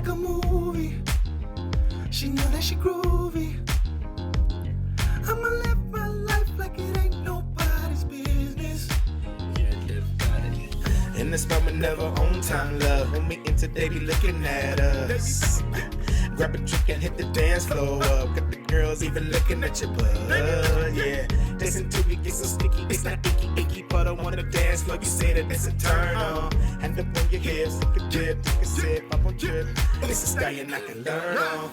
like a movie. She know that she groovy. I'ma live my life like it ain't nobody's business. In this moment, never on time, love. When we in today, be looking at us. Grab a drink and hit the dance floor up. Got the girls even looking at your butt, yeah. Dancing till we get so sticky, it's not icky, but I wanna dance floor. You say that it's a turn on. Hand up on your hips, take a dip, take a sip, pop on trip. It's a stallion I can learn on.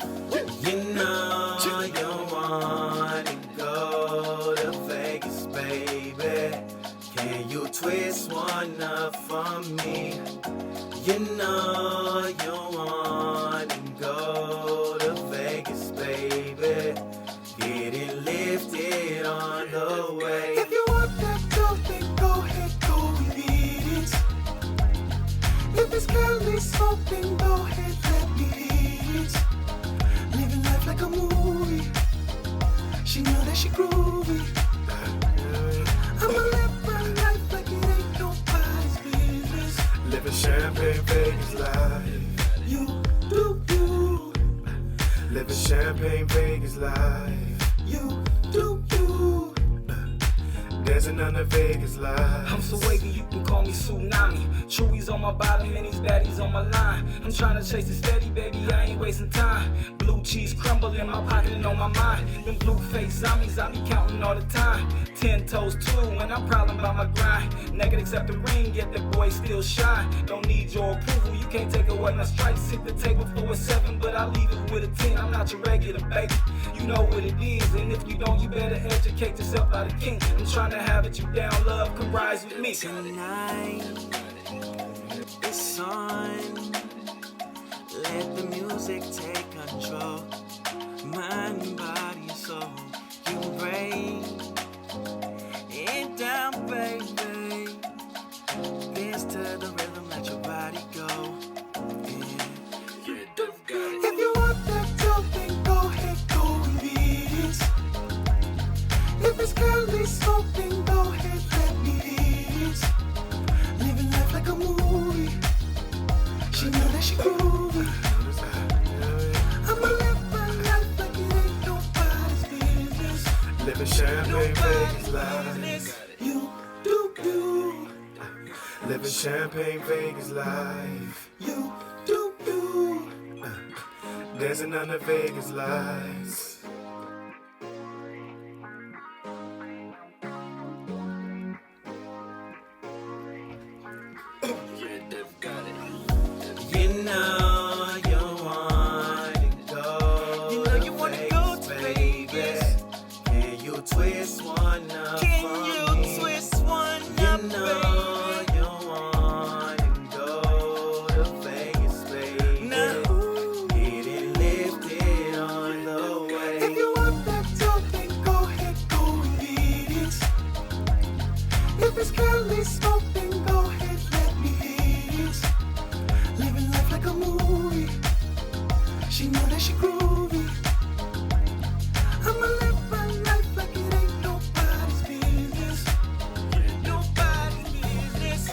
You know you wanna go to Vegas, baby. Can you twist one up for me? You know you wanna go to Vegas, baby. Get it lifted on the way. If you want that dope, then go ahead, go and get it. If it's curly smoke, then go ahead, let me hit it. Living life like a movie. She know that she groovy. I'ma live my life like it ain't nobody's business. Living champagne Vegas life. You do you. Living champagne Vegas life. You do you. Dancing on the Vegas life. I'm so wavy, you can call me Tsunami. Chewy's on my bottom and these baddies on my line. I'm trying to chase it steady, baby, I ain't wasting time. Blue cheese crumble in my pocket and on my mind. Them blue face zombies, I be counting all the time. 10 toes too, and I'm prowling by my grind. Naked except the ring, yet the boy still shine. Don't need your approval, you can't take away my stripes. Hit the table for a 7, but I leave it with a 10. I'm not your regular baby, you know what it is. And if you don't, you better educate yourself by the king. I'm trying to have it, you down, love, come rise with me. Tonight, it's on. Let the music take control. Mind, body, and soul. You break it down, baby. Dance to the rhythm, let your body go. If you want that dope, then go ahead, go and get it. If it's curly smoke, then go ahead, let me hit it. Living life like a movie. She know that she groovy. I'ma live my life like it ain't nobody's business. Living champagne Vegas life. You do you. Living champagne Vegas life. You do you. Dancing on the Vegas lights. You know you wanna go. You know you wanna go to Vegas. Can you twist one up? Can you twist one up, baby? You know you wanna go to Vegas, baby. Get it lifted on the way. If you want that dope, then go ahead, go and get it. If it's curly smoke, then go ahead, let me hit it. Living life like a movie. She know that she groovy. I'ma live my life like it ain't nobody's business. Nobody's business.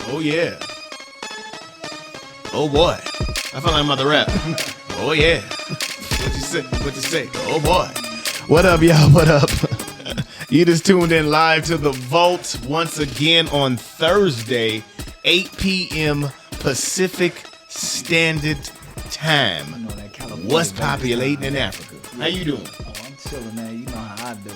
Oh yeah. Oh boy. I feel like I'm about to rap. Oh yeah. What you say? What you say? Oh boy. What up, y'all? What up? You just tuned in live to the Vault once again on Thursday, 8 p.m. Pacific Standard Time. You know that California What's baby populating time. in Africa? How you doing? Oh, I'm chilling, man. You know how I do.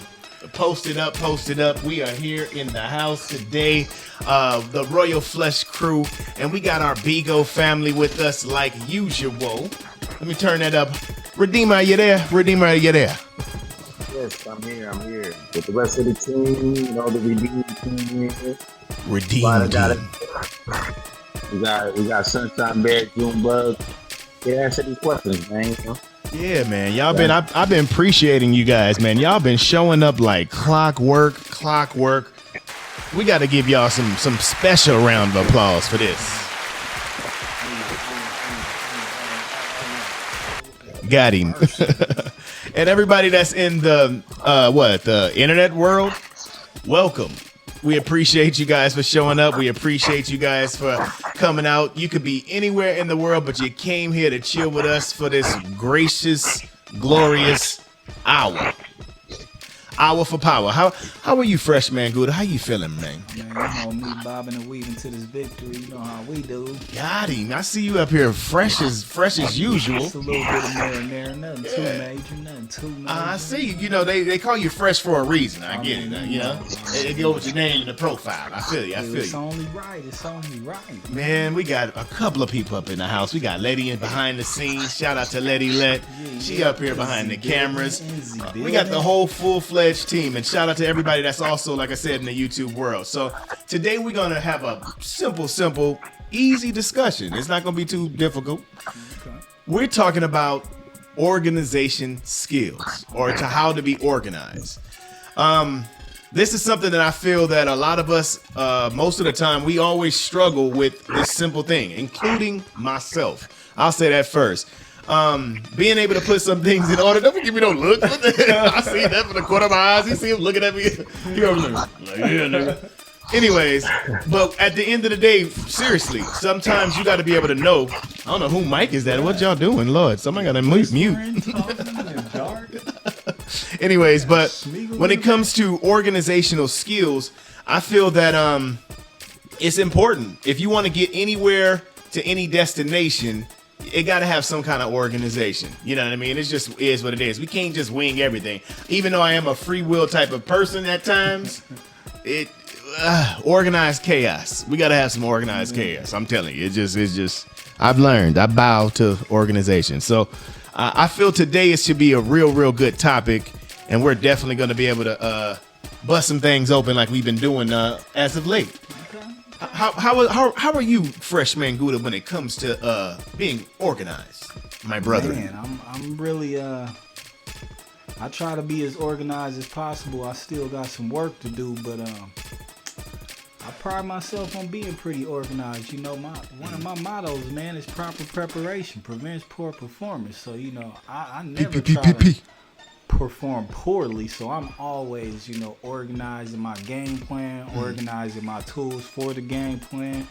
Posted up. We are here in the house today, the Royal Flush crew, and we got our Bigo family with us like usual. Let me turn that up. Redeemer, are you there? Redeemer, are you there? Yes, I'm here. With the rest of the team, you know, the Redeem team here. Redeem Got team. it. We got Sunshine Bear, Junebug. Yeah, answer these questions, man. You know? Yeah, man. Y'all been I've been appreciating you guys, man. Y'all been showing up like clockwork. We got to give y'all some special round of applause for this. Got him. And everybody that's in the internet world, welcome. We appreciate you guys for showing up. We appreciate you guys for coming out. You could be anywhere in the world, but you came here to chill with us for this gracious, glorious hour. Hour for power. How are you, Freshmayne Gouda? How you feeling, man? Man, you know me bobbing and weaving to this victory. You know how we do. Got him. I see you up here fresh as usual. Just a little bit of marinara, nothing too major, nothing too major. I see. You know, they call you fresh for a reason. I get it. You know, they go with your name and the profile. I feel you. It's only right. It's only right. Man, we got a couple of people up in the house. We got Letty in behind the scenes. Shout out to Letty Let. She up here behind the cameras. We got the whole full-fledged team, and shout out to everybody that's also, like I said, in the YouTube world. So today we're gonna have a simple, easy discussion. It's not gonna be too difficult. Okay. We're talking about organization skills, or to how to be organized. This is something that I feel that a lot of us, most of the time, we always struggle with this simple thing, including myself. I'll say that first. Being able to put some things in order. Don't give me no look. What the hell? I see that from the corner of my eyes. You see him looking at me. He over there, like, yeah, nigga. Anyways, but at the end of the day, seriously, sometimes you got to be able to know. I don't know who mic is that. What y'all doing, Lord? Somebody got to mute. Anyways, but when it comes to organizational skills, I feel that it's important. If you want to get anywhere to any destination, it got to have some kind of organization. You know what I mean? It just is what it is. We can't just wing everything. Even though I am a free will type of person at times, organized chaos. We got to have some organized chaos. I'm telling you, it's just, I've learned. I bow to organization. So I feel today it should be a real good topic. And we're definitely going to be able to bust some things open like we've been doing as of late. How are you, Freshmayne Gouda, when it comes to being organized, my brother? Man, I'm really I try to be as organized as possible. I still got some work to do, but I pride myself on being pretty organized. You know, one of my mottos, man, is proper preparation prevents poor performance. So, you know, I never try to perform poorly, so I'm always, you know, organizing my game plan, organizing my tools for the game plan,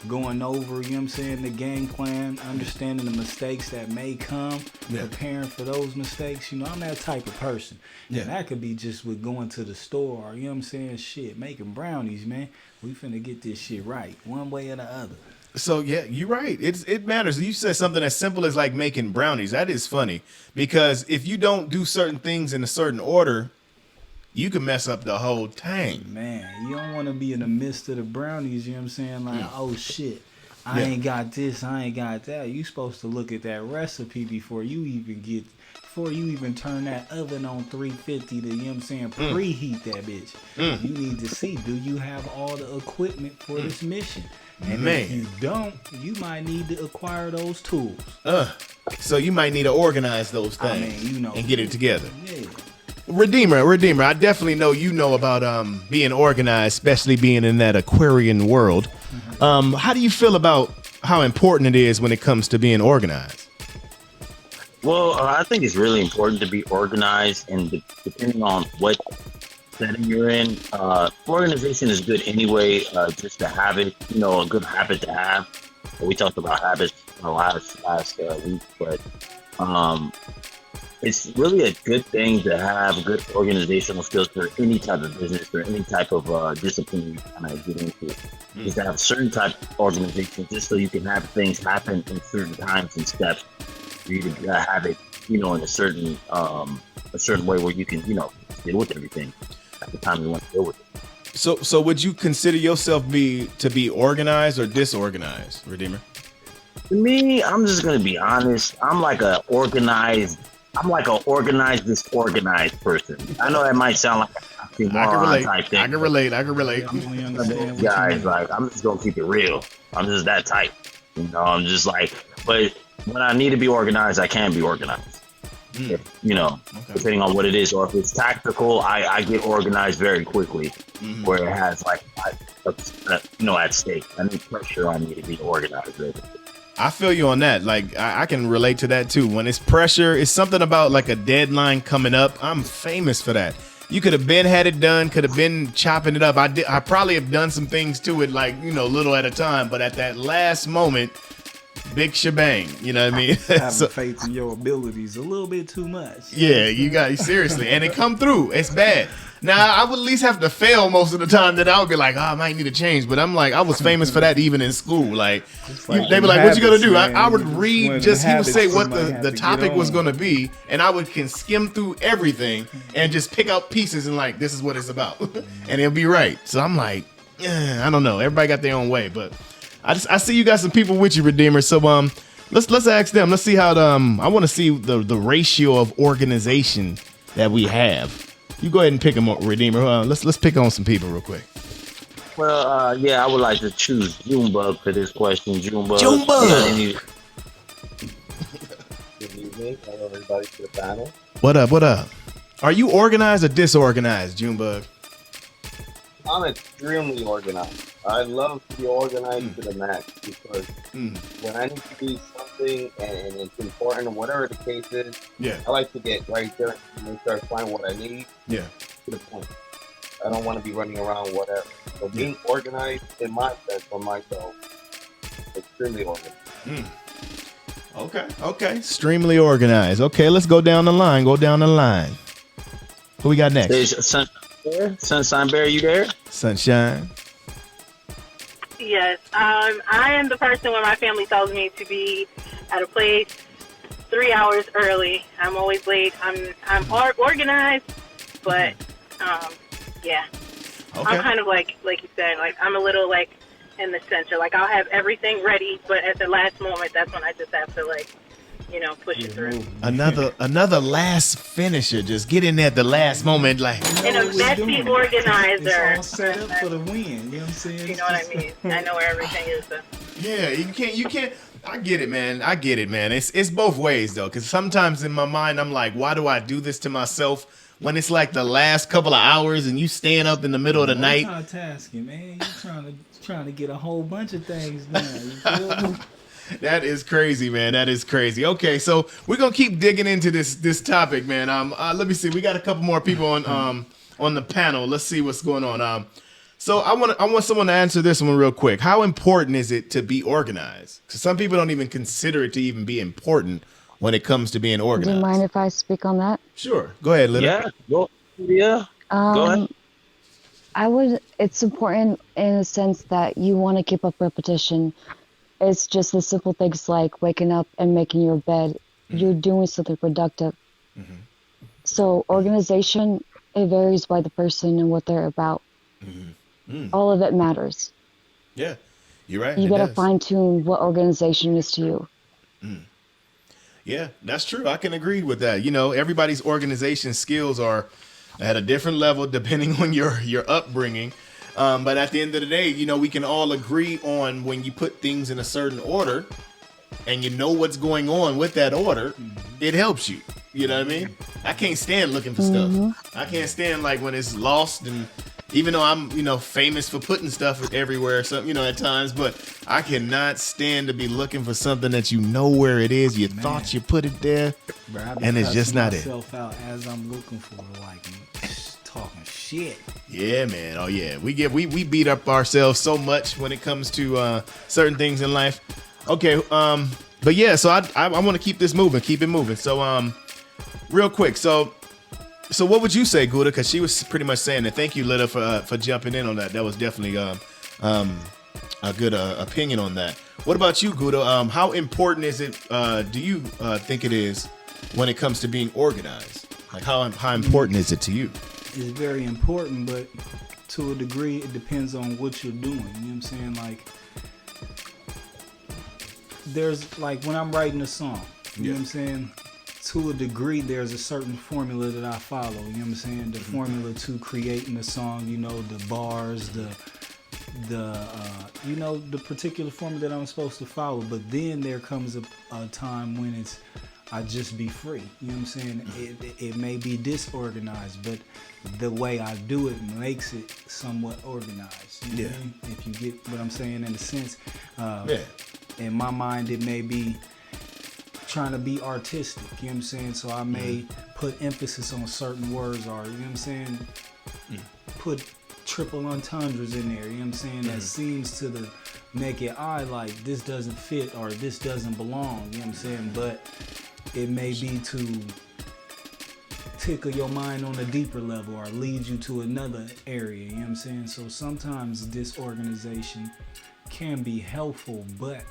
going over, you know what I'm saying, the game plan, understanding the mistakes that may come, preparing for those mistakes. You know, I'm that type of person. And that could be just with going to the store, or, you know what I'm saying, shit, making brownies, man. We finna get this shit right, one way or the other. So yeah, you're right. It matters. You said something as simple as like making brownies. That is funny, because if you don't do certain things in a certain order, you can mess up the whole thing. Man, you don't want to be in the midst of the brownies, you know what I'm saying? Like, oh shit, I ain't got this, I ain't got that. You supposed to look at that recipe before you even turn that oven on 350 to, you know what I'm saying, preheat that bitch. You need to see, do you have all the equipment for this mission? And if you don't, you might need to acquire those tools. So you might need to organize those things, I mean, you know, and get it together. Yeah. Redeemer, I definitely know you know about being organized, especially being in that Aquarian world. How do you feel about how important it is when it comes to being organized? Well, I think it's really important to be organized, and depending on what setting you're in. Organization is good anyway, just to have it, a good habit to have. We talked about habits last week, but it's really a good thing to have good organizational skills for any type of business or any type of discipline you kind of get into. Just to have a certain type of organization, just so you can have things happen in certain times and steps. For you to have it, in a certain way where you can, deal with everything at the time you want to deal with it. So would you consider yourself to be organized or disorganized, Redeemer? To me, I'm just gonna be honest. I'm like a organized, disorganized person. I know that might sound like a moron type thing. I can relate. Guys, like, I'm just gonna keep it real. I'm just that type. I'm just like, but when I need to be organized, I can be organized. If, depending on what it is, or if it's tactical, I get organized very quickly. Where it has like, at stake. I need pressure on me to be organized. Very quickly. I feel you on that. Like, I can relate to that too. When it's pressure, it's something about like a deadline coming up. I'm famous for that. You could have had it done, could have been chopping it up. I probably have done some things to it, like, little at a time. But at that last moment, big shebang. You know what I mean? Having faith in your abilities a little bit too much. Yeah, you got seriously, and it come through. It's bad. Now I would at least have to fail most of the time. That I would be like, I might need to change. But I'm like, I was famous for that even in school. Like they be like, what you gonna do? I would read he would say what the topic was gonna be, and I can skim through everything and just pick out pieces and like, this is what it's about, and it'll be right. So I'm like, I don't know. Everybody got their own way, but I see you got some people with you, Redeemer. So let's ask them. Let's see how I want to see the ratio of organization that we have. You go ahead and pick them up, Redeemer. Let's pick on some people real quick. Well, I would like to choose Junebug for this question. Junebug. Good evening. Hello, everybody, to the panel. What up? Are you organized or disorganized, Junebug? I'm extremely organized. I love to be organized to the max because when I need to do something and it's important or whatever the case is, I like to get right there and start finding what I need to the point. I don't want to be running around whatever. So being organized in my sense for myself, extremely organized. Okay. Extremely organized. Okay, let's go down the line. Who we got next? Sunshine Bear, you there? Sunshine. Yes, I am the person when my family tells me to be at a place 3 hours early. I'm always late. I'm organized, but Okay. I'm kind of like you said, like I'm a little like in the center. Like I'll have everything ready, but at the last moment, that's when I just have to push it through. Another last finisher. Just get in there at the last moment, like. And a messy organizer. It's all set up for the win. You know what I'm saying? You know what I mean? I know where everything is. Though. Yeah, you can't. I get it, man. It's both ways though, because sometimes in my mind I'm like, why do I do this to myself? When it's like the last couple of hours and you staying up in the middle of the night. Multitasking, man. You're trying to get a whole bunch of things done. You feel me? That is crazy, man. That is crazy. Okay, so we're gonna keep digging into this topic, man. Let me see. We got a couple more people on the panel. Let's see what's going on. So I want someone to answer this one real quick. How important is it to be organized? Because some people don't even consider it to even be important when it comes to being organized. Do you mind if I speak on that? Sure. Go ahead, Lita. Go ahead. It's important in a sense that you want to keep up repetition. It's just the simple things like waking up and making your bed. You're doing something productive. So organization, it varies by the person and what they're about. All of it matters. Yeah, you're right. You got to fine tune what organization is to you. Yeah, that's true. I can agree with that. Everybody's organization skills are at a different level depending on your upbringing. But at the end of the day, we can all agree on when you put things in a certain order and you know what's going on with that order, it helps you. You know what I mean? I can't stand looking for stuff. I can't stand like when it's lost, and even though I'm, famous for putting stuff everywhere or something, at times, but I cannot stand to be looking for something that you know where it is. You thought you put it there, Bro, and it's just not it. Myself out as I'm looking for, like, talking shit. Yeah, man. Oh yeah, we beat up ourselves so much when it comes to certain things in life. Okay, but yeah, so I want to keep it moving. So real quick, so what would you say, Gouda? Because she was pretty much saying that. Thank you, Lita, for jumping in on that. That was definitely a good opinion on that. What about you, Gouda? How important is it? Do you think it is when it comes to being organized? Like how important is it to you? It's very important, but to a degree, it depends on what you're doing. You know what I'm saying? Like, there's like when I'm writing a song, you know what I'm saying? To a degree, there's a certain formula that I follow. You know what I'm saying? The formula to creating the song, you know, the bars, the you know, the particular formula that I'm supposed to follow. But then there comes a time when it's I just be free. You know what I'm saying? It may be disorganized, but the way I do it makes it somewhat organized. You know what I mean? If you get what I'm saying in a sense. In my mind, it may be trying to be artistic. You know what I'm saying? So I may put emphasis on certain words, or you know what I'm saying? Put triple entendres in there. You know what I'm saying? That seems to the naked eye like this doesn't fit or this doesn't belong. You know what I'm saying? But it may be to tickle your mind on a deeper level or lead you to another area. You know what I'm saying? So sometimes disorganization can be helpful, but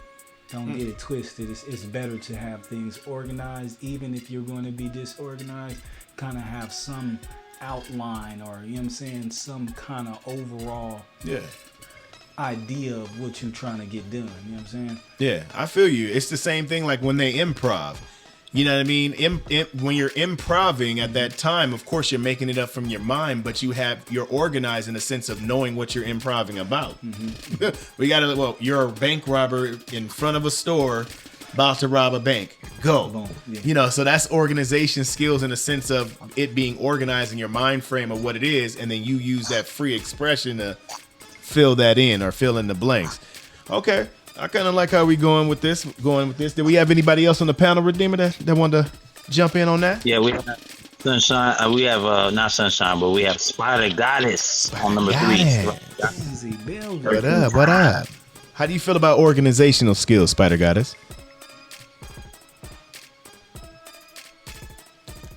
don't get it twisted. It's better to have things organized, even if you're going to be disorganized. Kind of have some outline, or you know what I'm saying, some kind of overall idea of what you're trying to get done. You know what I'm saying? Yeah, I feel you. It's the same thing like when they improv. You know what I mean? When you're improving at that time, of course you're making it up from your mind, but you're organized in the sense of knowing what you're improving about. You're a bank robber in front of a store about to rob a bank. Go. You know, so that's organization skills in the sense of it being organized in your mind frame of what it is, and then you use that free expression to fill that in or fill in the blanks. Okay. I kind of like how we going with this. Did we have anybody else on the panel, Redeemer, that wanted to jump in on that? Yeah, we have Sunshine. We have not Sunshine, but we have Spider Goddess on number 3. What up? What up? How do you feel about organizational skills, Spider Goddess?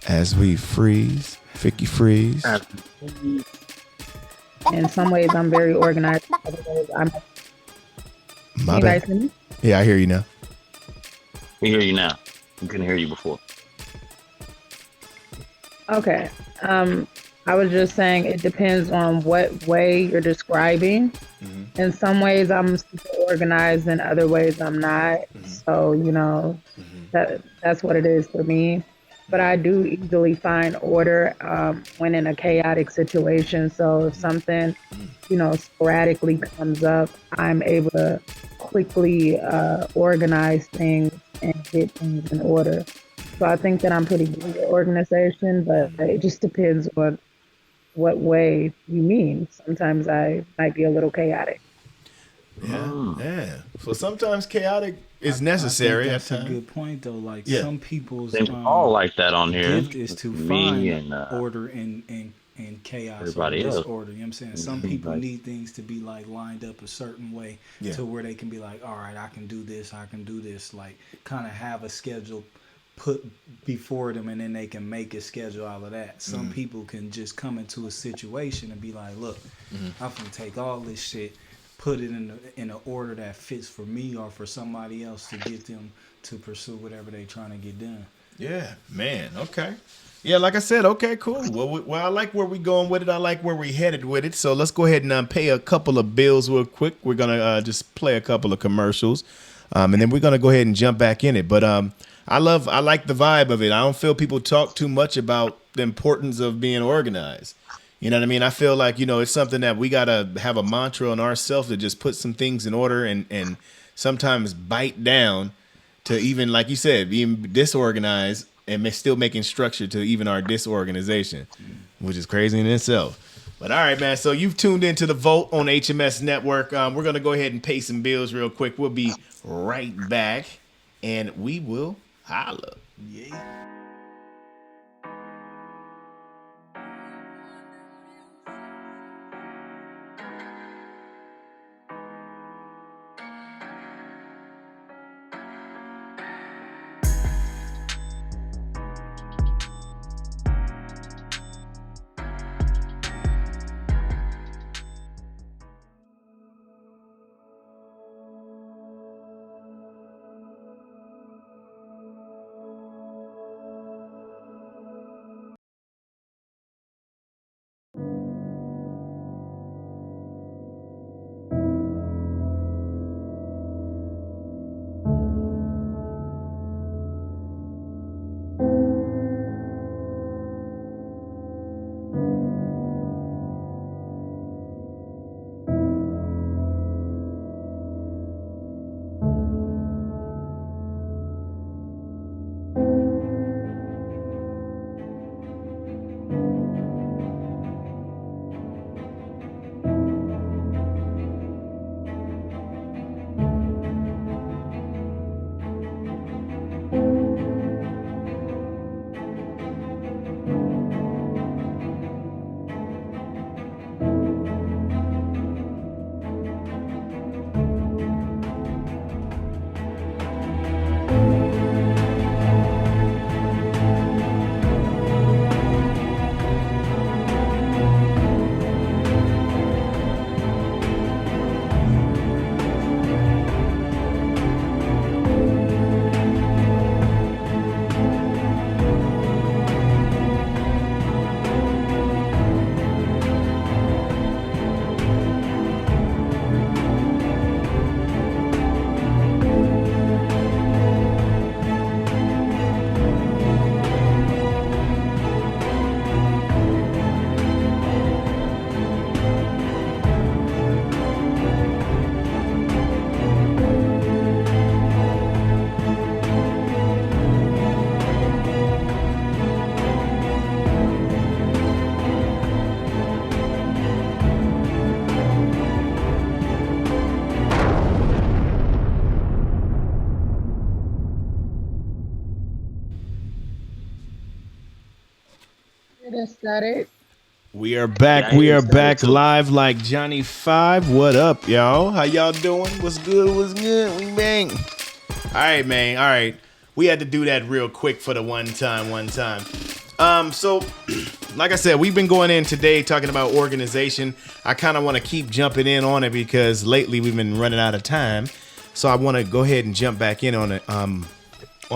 As we freeze, Vicky freeze. In some ways, I'm very organized. In other ways, I'm. My bad. Yeah, I hear you now. We hear you now. We couldn't hear you before. Okay. I was just saying it depends on what way you're describing. In some ways, I'm super organized. In other ways, I'm not. So, you know, that's what it is for me. But I do easily find order when in a chaotic situation. So if something, you know, sporadically comes up, I'm able to quickly organize things and get things in order. So I think that I'm pretty good at organization, but it just depends on what way you mean. Sometimes I might be a little chaotic. Yeah. So sometimes chaotic is necessary. That's a good point, though. Like some people's all like that on here. gift is to find order and chaos. Everybody else. Disorder. You know what I'm saying? Some people need things to be like lined up a certain way to where they can be like, all right, I can do this. Like kind of have a schedule put before them, and then they can make a schedule out of that. Some people can just come into a situation and be like, look, I'm gonna take all this shit, put it in an order that fits for me or for somebody else to get them to pursue whatever they're trying to get done. Yeah, man. Okay. Yeah, like I said, okay, cool. Well, I like where we going with it. I like where we headed with it. So let's go ahead and pay a couple of bills real quick. We're gonna just play a couple of commercials, and then we're gonna go ahead and jump back in it. But I like the vibe of it. I don't feel people talk too much about the importance of being organized. You know what I mean? I feel like, you know, it's something that we got to have a mantra on ourselves to just put some things in order and sometimes bite down to even, like you said, being disorganized and still making structure to even our disorganization, which is crazy in itself. But all right, man. So you've tuned into the Vote on HMS Network. We're going to go ahead and pay some bills real quick. We'll be right back and we will holla. Yeah. Static. We are back. Yeah, We are it's back too. live like Johnny 5. What up, y'all? How y'all doing? What's good? What's good? We bang. All right, man. All right. We had to do that real quick for the one time. So, like I said, we've been going in today talking about organization. I kind of want to keep jumping in on it because lately we've been running out of time. So I want to go ahead and jump back in on it, on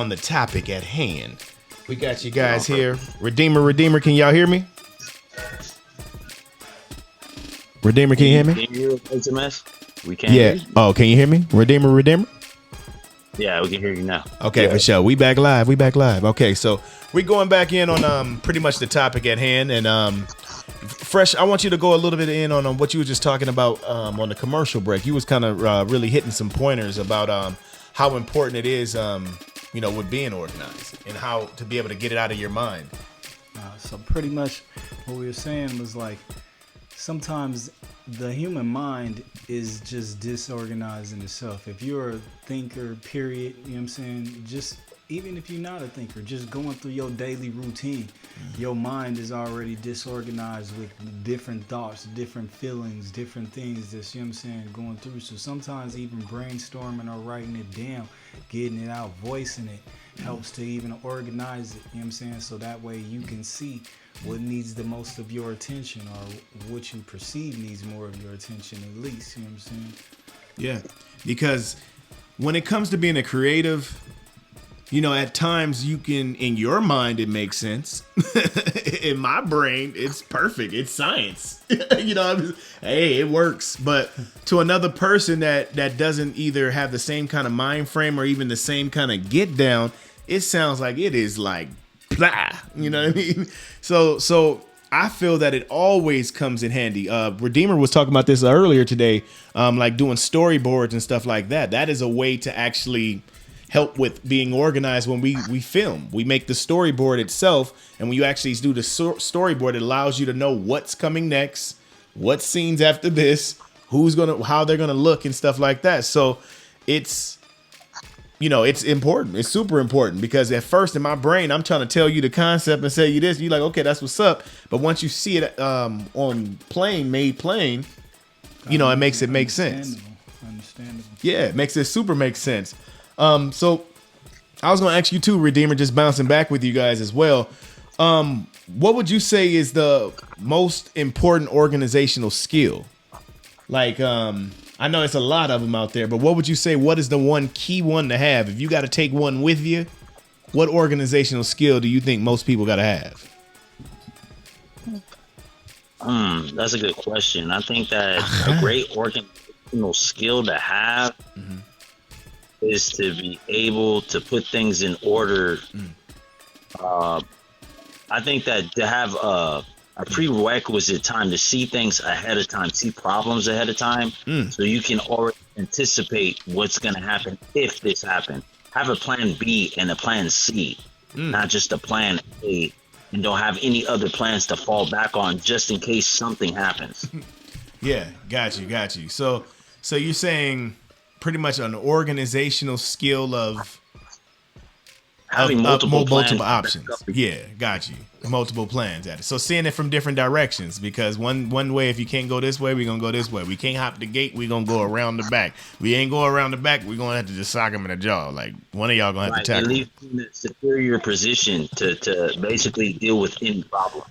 the topic at hand. We got you guys here. Redeemer, can y'all hear me? Redeemer, can you hear me? Can you hear SMS? We can't Yeah. hear you. Oh, can you hear me? Redeemer? Yeah, we can hear you now. Okay, for sure. We back live. Okay, so we going back in on pretty much the topic at hand. And Fresh, I want you to go a little bit in on what you were just talking about on the commercial break. You was kind of really hitting some pointers about how important it is, with being organized and how to be able to get it out of your mind. So pretty much what we were saying was like, sometimes the human mind is just disorganized in itself. If you're a thinker, period, you know what I'm saying? Just even if you're not a thinker, just going through your daily routine, your mind is already disorganized with different thoughts, different feelings, different things that's, you know what I'm saying, going through. So sometimes even brainstorming or writing it down, getting it out, voicing it, helps to even organize it, you know what I'm saying? So that way you can see what needs the most of your attention or what you perceive needs more of your attention at least, you know what I'm saying? Yeah, because when it comes to being a creative, at times you can, in your mind, it makes sense. In my brain, it's perfect. It's science. Hey, it works. But to another person that doesn't either have the same kind of mind frame or even the same kind of get down, it sounds like it is like blah. You know what I mean? So I feel that it always comes in handy. Redeemer was talking about this earlier today, like doing storyboards and stuff like that. That is a way to actually help with being organized when we film. We make the storyboard itself, and when you actually do the storyboard, it allows you to know what's coming next, what scenes after this, how they're gonna look and stuff like that. So it's it's important. It's super important because at first in my brain, I'm trying to tell you the concept and say you this. You're like, okay, that's what's up. But once you see it on made plain, it makes it make sense. Understandable. Yeah, it makes it super make sense. So I was going to ask you too, Redeemer, just bouncing back with you guys as well. What would you say is the most important organizational skill? Like, I know it's a lot of them out there, but what would you say? What is the one key one to have? If you got to take one with you, what organizational skill do you think most people got to have? That's a good question. I think that a great organizational skill to have is to be able to put things in order. I think that to have a prerequisite time to see things ahead of time, see problems ahead of time, so you can already anticipate what's going to happen if this happens. Have a plan B and a plan C, not just a plan A, and don't have any other plans to fall back on just in case something happens. Yeah, got you. So you're saying pretty much an organizational skill of having multiple options. Yeah, got you. Multiple plans at it. So seeing it from different directions, because one way, if you can't go this way, we're gonna go this way. We can't hop the gate, we're gonna go around the back. We ain't go around the back, we're gonna have to just sock him in the jaw. Like one of y'all gonna have to tackle. Leave in a superior position to basically deal with any problem.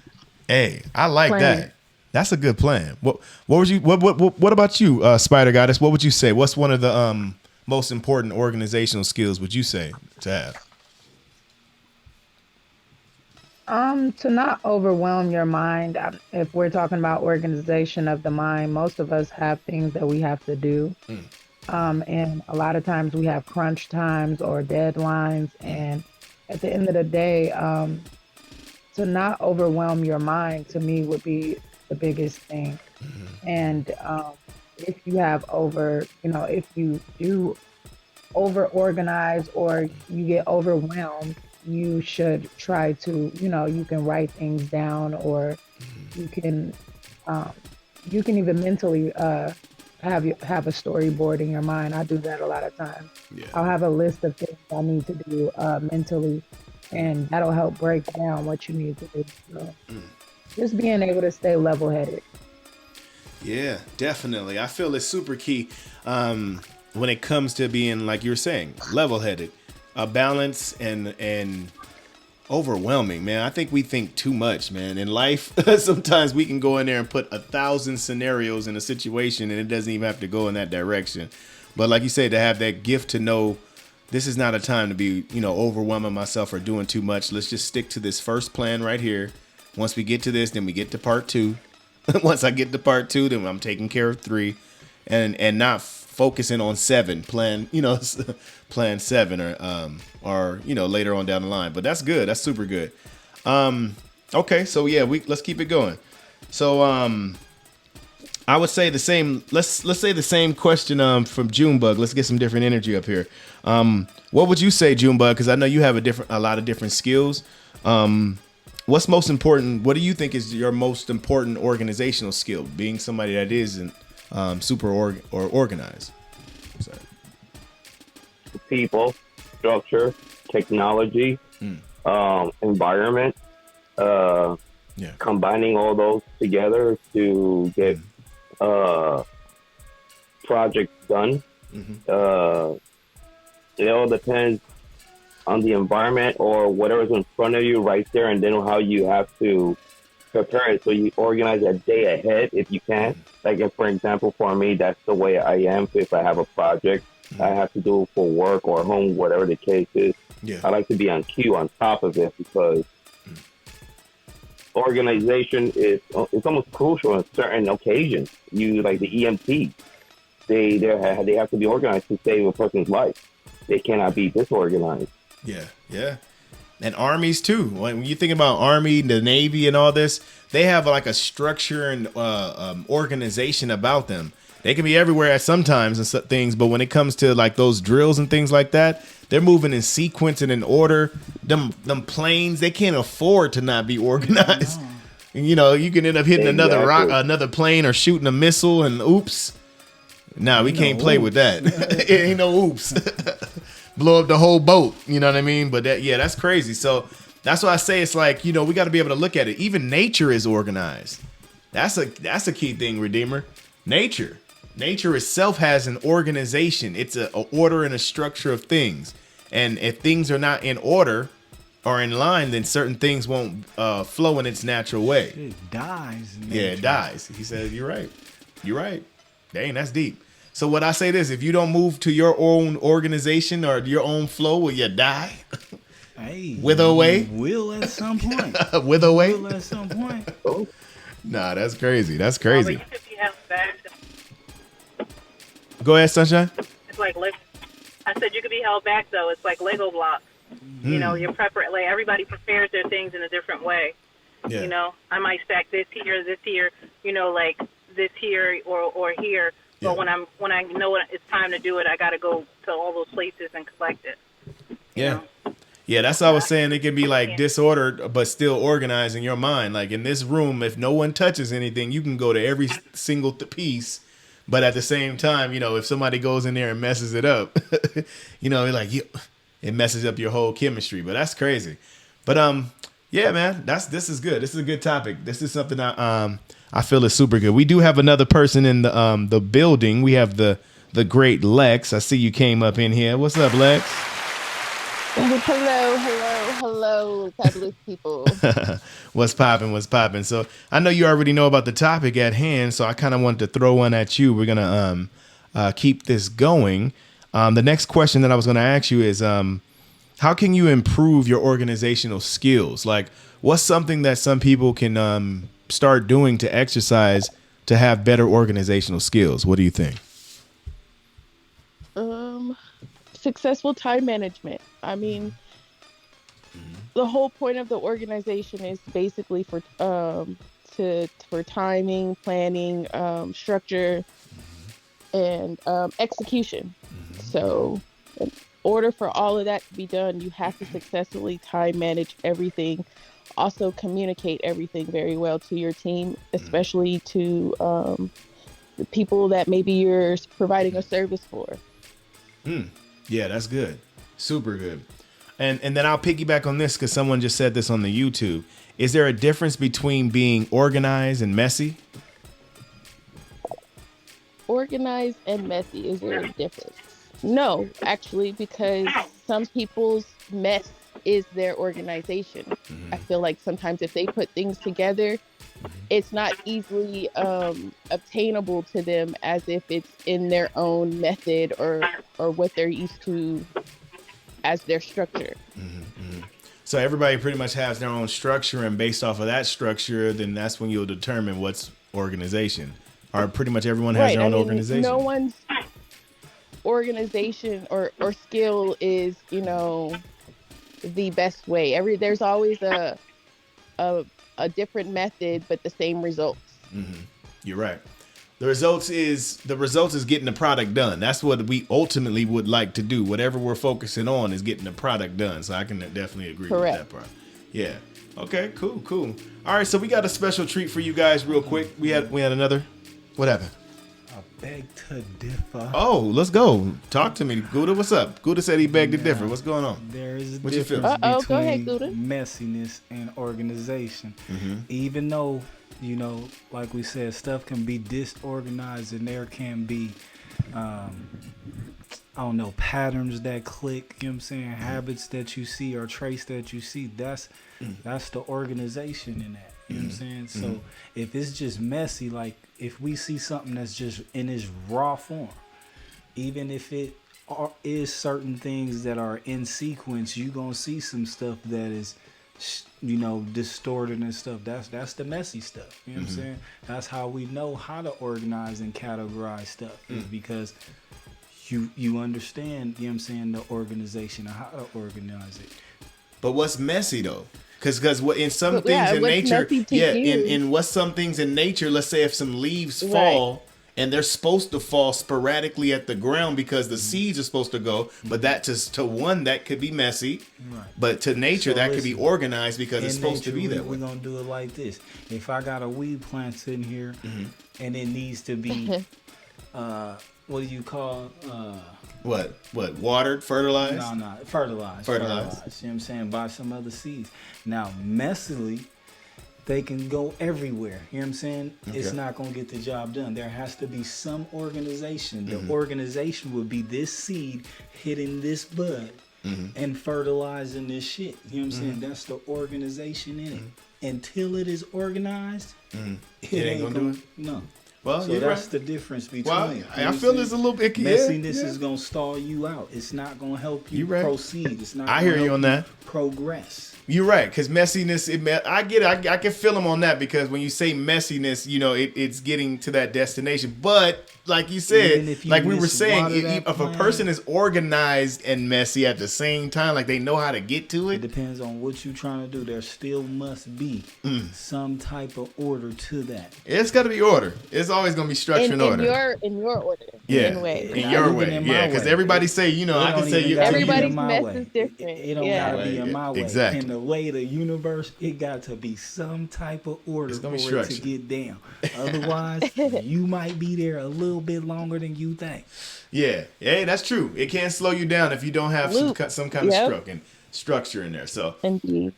Hey, I like that. That's a good plan. What about you, Spider Goddess? What would you say? What's one of the most important organizational skills would you say to have? To not overwhelm your mind. If we're talking about organization of the mind, most of us have things that we have to do. And a lot of times we have crunch times or deadlines. And at the end of the day, to not overwhelm your mind, to me, would be the biggest thing. And if you have if you do over organize or you get overwhelmed, you should try to, you can write things down, or you can even mentally have a storyboard in your mind. I do that a lot of times. Yeah. I'll have a list of things I need to do mentally, and that'll help break down what you need to do. So. just being able to stay level-headed. Yeah, definitely. I feel it's super key when it comes to being, like you're saying, level-headed, a balance and overwhelming, man. I think we think too much, man. In life, sometimes we can go in there and put 1,000 scenarios in a situation and it doesn't even have to go in that direction. But like you said, to have that gift to know this is not a time to be, overwhelming myself or doing too much. Let's just stick to this first plan right here. Once we get to this, then we get to part 2. Once I get to part 2, then I'm taking care of 3 and not focusing on 7, plan 7 or later on down the line. But that's good. That's super good. Okay. So yeah, let's keep it going. So, I would say the same. Let's say the same question from Junebug. Let's get some different energy up here. What would you say, Junebug? Because I know you have a lot of different skills. What's most important? What do you think is your most important organizational skill? Being somebody that isn't super organized. Sorry. People, structure, technology, environment. Combining all those together to get projects done. It all depends on the environment or whatever's in front of you right there, and then how you have to prepare it. So you organize a day ahead if you can. Like, for example, for me, that's the way I am. So if I have a project I have to do for work or home, whatever the case is, I like to be on cue on top of it, because organization it's almost crucial on certain occasions. You like the EMT, they have to be organized to save a person's life. They cannot be disorganized. Yeah. And armies too. When you think about Army, the Navy, and all this, they have like a structure and organization about them. They can be everywhere at sometimes and things, but when it comes to like those drills and things like that, they're moving in sequence and in order. Them planes, they can't afford to not be organized. No. You can end up hitting another plane or shooting a missile, and oops. Nah, we can't play with that. It ain't no oops. Blow up the whole boat. You know what I mean? But that's crazy. So that's why I say it's like, we got to be able to look at it. Even nature is organized. That's a key thing, Redeemer. Nature itself has an organization. It's a order and a structure of things. And if things are not in order or in line, then certain things won't flow in its natural way. It dies. It dies. He says, you're right. Dang, that's deep. So what I say this, if you don't move to your own organization or your own flow, will you die? Hey, wither away? Will at some point. Wither away? Will at some point. Nah, that's crazy. That's crazy. You could be held back. Go ahead, Sunshine. It's like I said, you could be held back though. It's like Lego blocks. You're like everybody prepares their things in a different way. Yeah. I might stack this here, like this here or here. But when I know it's time to do it, I got to go to all those places and collect it. Yeah. Yeah, that's what I was saying. It can be like disordered, but still organized in your mind. Like in this room, if no one touches anything, you can go to every single piece. But at the same time, if somebody goes in there and messes it up, it messes up your whole chemistry. But that's crazy. But yeah, man, this is good. This is a good topic. This is something I feel is super good. We do have another person in the building. We have the great Lex. I see you came up in here. What's up, Lex? Hello, fabulous people. What's popping? So I know you already know about the topic at hand, so I kind of wanted to throw one at you. We're going to keep this going. The next question that I was going to ask you is, how can you improve your organizational skills? Like, what's something that some people can start doing to exercise to have better organizational skills? What do you think? Successful time management. I mean, the whole point of the organization is basically for timing, planning, structure, and execution. So in order for all of that to be done, you have to successfully time manage everything. Also communicate everything very well to your team, especially to the people that maybe you're providing a service for. Yeah, that's good. Super good. And then I'll piggyback on this because someone just said this on the YouTube. Is there a difference between being organized and messy? Organized and messy, is there a difference? No, actually, because some people's mess is their organization. I feel like sometimes if they put things together, it's not easily obtainable to them as if it's in their own method or what they're used to as their structure. So everybody pretty much has their own structure, and based off of that structure, then that's when you'll determine what's organization. Or pretty much everyone has their own organization. No one's organization or skill is, the best way. There's always a different method, but the same results. You're right. The results is getting the product done. That's what we ultimately would like to do. Whatever we're focusing on is getting the product done. So I can definitely agree with that part. Yeah. Okay. Cool. All right. So we got a special treat for you guys, real quick. We had another. What happened? I beg to differ. Oh, let's go. Talk to me, Gouda. What's up? Gouda said he begged to differ. What's going on? There is a what difference Go ahead, between Gouda. messiness and organization. Even though, like we said, stuff can be disorganized and there can be, patterns that click, you know what I'm saying, habits that you see or traits that you see. That's the organization in that. You know what I'm saying? So if it's just messy, like if we see something that's just in its raw form, even if it is certain things that are in sequence, you gonna see some stuff that is, distorted and stuff. That's the messy stuff. You know what I'm saying? That's how we know how to organize and categorize stuff, is because you understand, you know what I'm saying, the organization and how to organize it. But what's messy though? Because in some things in nature, in what some things in nature, let's say if some leaves fall and they're supposed to fall sporadically at the ground because the seeds are supposed to go, but that to one that could be messy, but to nature so that could be organized because it's supposed to be that way. We're gonna do it like this. If I got a weed plant sitting here and it needs to be, what do you call? What? Watered? Fertilized? No. Fertilized. You know what I'm saying? By some other seeds. Now, messily, they can go everywhere. You know what I'm saying? Okay. It's not going to get the job done. There has to be some organization. The organization would be this seed hitting this bud and fertilizing this shit. You know what I'm saying? That's the organization in it. Until it is organized, it ain't going to do it. No. Well, so that's the difference between. Well, I feel there's a little bit messiness is gonna stall you out. It's not gonna help you proceed. It's not. I hear you on that. Progress. You're right, because messiness. I get it. I can feel him on that because when you say messiness, it's getting to that destination. But like you said, like we were saying, if a person is organized and messy at the same time, like they know how to get to it. It depends on what you're trying to do. There still must be some type of order to that. It's got to be order. It's always gonna be structure and order. In your order. Yeah. In your way. Yeah. Because everybody say, I can say everybody's mess is different. It don't gotta be in my way. Exactly. In the way of the universe, it got to be some type of order for it to get down. Otherwise, you might be there a little bit longer than you think. Yeah. Hey, that's true. It can slow you down if you don't have some kind of structure in there. So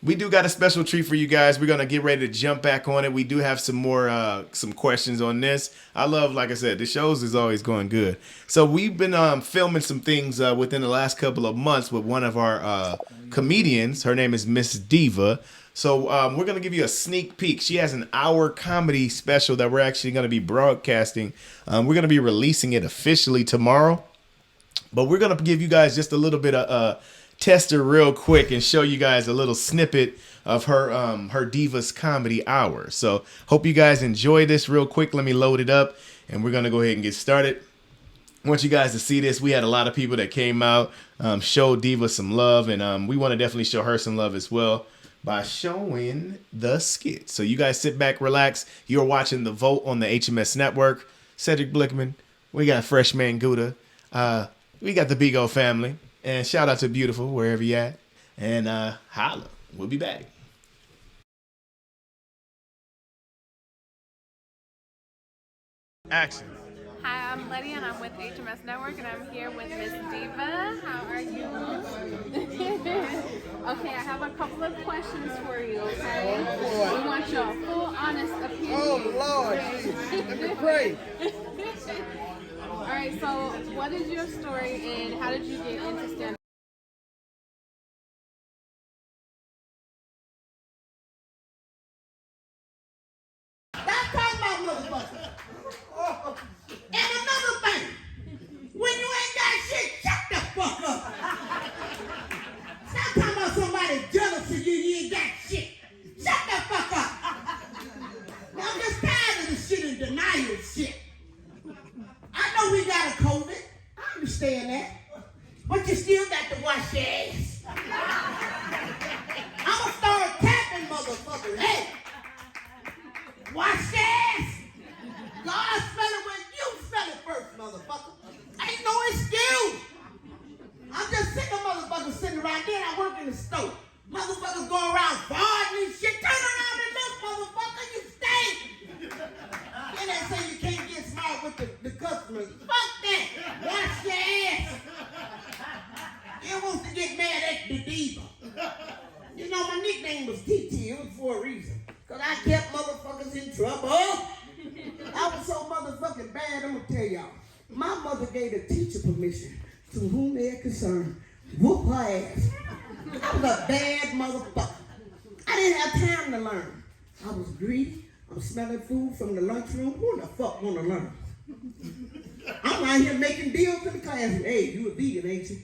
we do got a special treat for you guys. We're gonna get ready to jump back on it. We do have some more some questions on this. I love, like I said, the shows is always going good. So we've been filming some things within the last couple of months with one of our comedians. Her name is Miss Diva. So we're gonna give you a sneak peek. She has an hour comedy special that we're actually gonna be broadcasting. We're gonna be releasing it officially tomorrow, but we're gonna give you guys just a little bit of test her real quick and show you guys a little snippet of her Divas Comedy Hour. So hope you guys enjoy this real quick. Let me load it up and we're gonna go ahead and get started. I want you guys to see this. We had a lot of people that came out, showed Diva some love, and we want to definitely show her some love as well by showing the skit. So you guys sit back, relax. You're watching The Vote on the HMS Network. Cedric Blickman, we got Freshmayne Gouda, we got the Big O family. And shout out to Beautiful, wherever you at. And holla. We'll be back. Action. Hi, I'm Letty and I'm with HMS Network and I'm here with Miss Diva. How are you? Okay, I have a couple of questions for you, okay? We want your full, honest opinion. Oh, Lord. Let me pray. Alright, so what is your story and how did you get into stand-up? Stop talking about motherfuckers. And another thing, when you ain't got shit, shut the fuck up. Stop talking about somebody jealous of you, you ain't got shit. Shut the fuck up. Now, I'm just tired of this shit and denial shit. I know we got a COVID. I understand that. But you still got to wash your ass. I'ma start tapping motherfuckers. Hey, wash your ass. God smell it when you smell it first, motherfucker. Ain't no excuse. I'm just sick of motherfuckers sitting around there. I work in the store. Motherfuckers going around farting and shit. Turn around and look, motherfucker. You stink. And they say you can't get smart with the customers. Fuck that. Wash your ass. You want to get mad at the diva. You know, my nickname was TT. It was for a reason. Because I kept motherfuckers in trouble. I was so motherfucking bad, I'm going to tell y'all. My mother gave the teacher permission to whom they are concerned. Whoop her ass. I was a bad motherfucker. I didn't have time to learn. I was greedy. I'm smelling food from the lunchroom. Who the fuck want to learn? I'm out here making deals in the classroom. Hey, you a vegan, ain't you?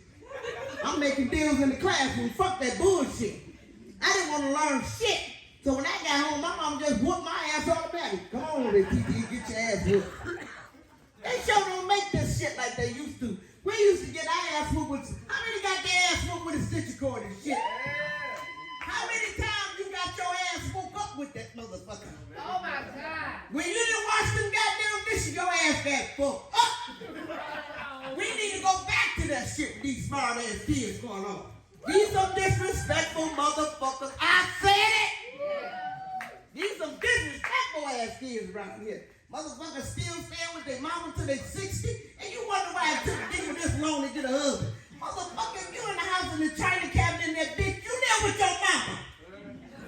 I'm making deals in the classroom. Fuck that bullshit. I didn't want to learn shit. So when I got home, my mom just whooped my ass automatic. Come on, TT, get your ass whooped. They sure don't make this shit like they used to. We used to get our ass whooped with, how many got their ass whooped with a stitch cord and shit? How many times you got your ass woke up with that motherfucker? Oh my God. When you didn't wash them goddamn dishes, your ass got fucked up. We need to go back to that shit with these smart ass kids going on. These some disrespectful motherfuckers. I said it. These some disrespectful ass kids around here. Motherfuckers still staying with their mama till they 60, and you wonder why it took a nigga this long to get a husband. Motherfucker, if you in the house in the china cabinet in that bitch, you live with your mama.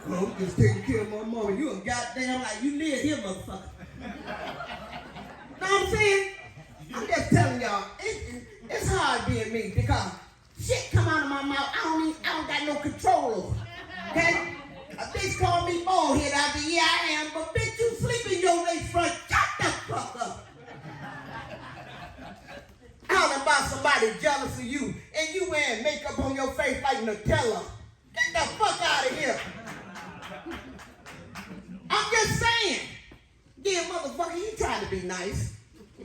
Oh, I'm just taking care of my mama. You a goddamn like you live here, motherfucker. Know what I'm saying? I'm just telling y'all, it's hard being me because shit come out of my mouth. I don't got no control over. Okay? A bitch called me bald head out there. Yeah, I am. But bitch, you sleep in your lace front. Shut the fuck up. How about somebody jealous of you and you wearing makeup on your face like Nutella? Get the fuck out of here. I'm just saying. Yeah, motherfucker, you try to be nice.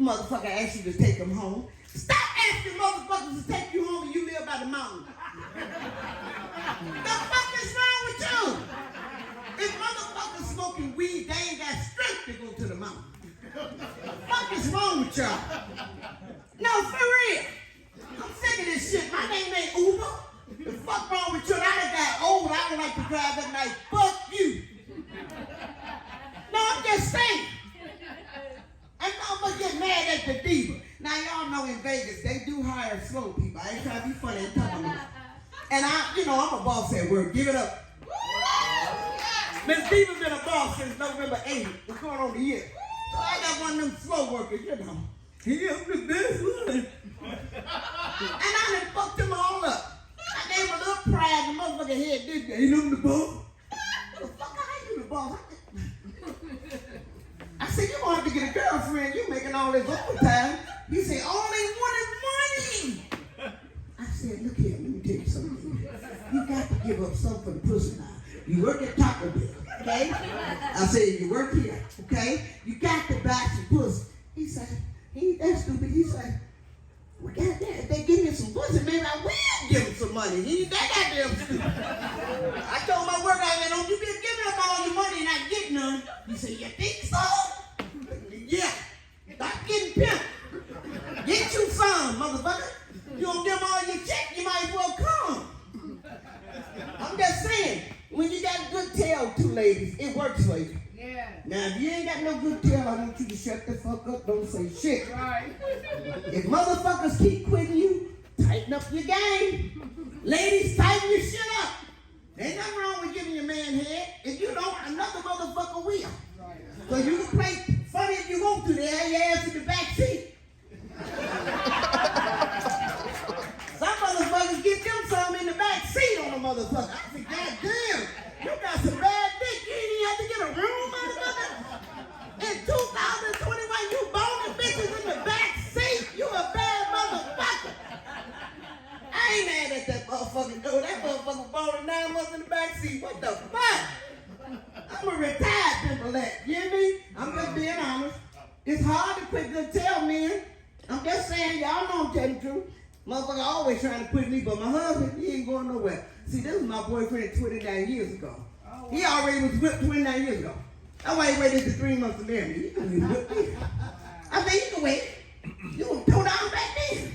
Motherfucker asked you to take him home. Stop asking motherfuckers to take you home when you live by the mountain. The fuck is wrong with you? If motherfuckers smoking weed, they ain't got strength to go to the mountain. The fuck is wrong with y'all? No, for real. I'm sick of this shit. My name ain't Uber. The fuck wrong with you? I done got old. I don't like to drive that night. Fuck you. No, I'm just saying. And I'm gonna get mad at the diva. Now y'all know in Vegas they do hire slow people. I ain't trying to be funny and talking about. And I'm a boss at work. Give it up. Miss Diva been a boss since November 8th. What's going on the year? So I got one of them slow workers, you know. He is the best one. And I done fucked them all up. I gave him a little pride. The motherfucker head this guy. You know the boss? What the fuck are you the boss? I said, you gonna have to get a girlfriend. You making all this overtime. He said, all they want is money. I said, look here, let me tell you something. You got to give up something for the pussy now. You work at Taco Bell, okay? I said, you work here, okay? You got to buy some pussy. He said, he ain't that stupid. He said, well, goddamn, if they give me some pussy, maybe I will give them some money. He ain't that goddamn stupid. I told my work, I said, don't you be giving them all your money and not getting none. He said, you think so? Yeah. Stop getting pimped. Get you some, motherfucker. You don't give them all your check, you might as well come. I'm just saying, when you got a good tail, two ladies, it works for you. Yeah. Now, if you ain't got no good tail, I want you to shut the fuck up. Don't say shit. Right. If motherfuckers keep quitting you, tighten up your game. Ladies, tighten your shit up. Ain't nothing wrong with giving your man head. If you don't, another motherfucker will. So you can play funny if you want to. They have your ass in the back seat. Some motherfuckers get them some in the back seat on a motherfucker. I said, God damn, you got some bad dick. You ain't even have to get a room, motherfucker. In 2021, you boning bitches in the back seat. You a bad motherfucker. I ain't mad at that motherfucker, though. That motherfucker boning 9 months in the back seat. What the fuck? I'm a retired pimpleette. You hear me? I'm just being honest. It's hard to quit good tail, man. I'm just saying, y'all know I'm telling the truth. Motherfucker always trying to quit me, but my husband, he ain't going nowhere. See, this was my boyfriend 29 years ago. He already was whipped 29 years ago. That's why he waited to 3 months to marry me. He couldn't even whip me. I said, you can wait. You can throw down back then.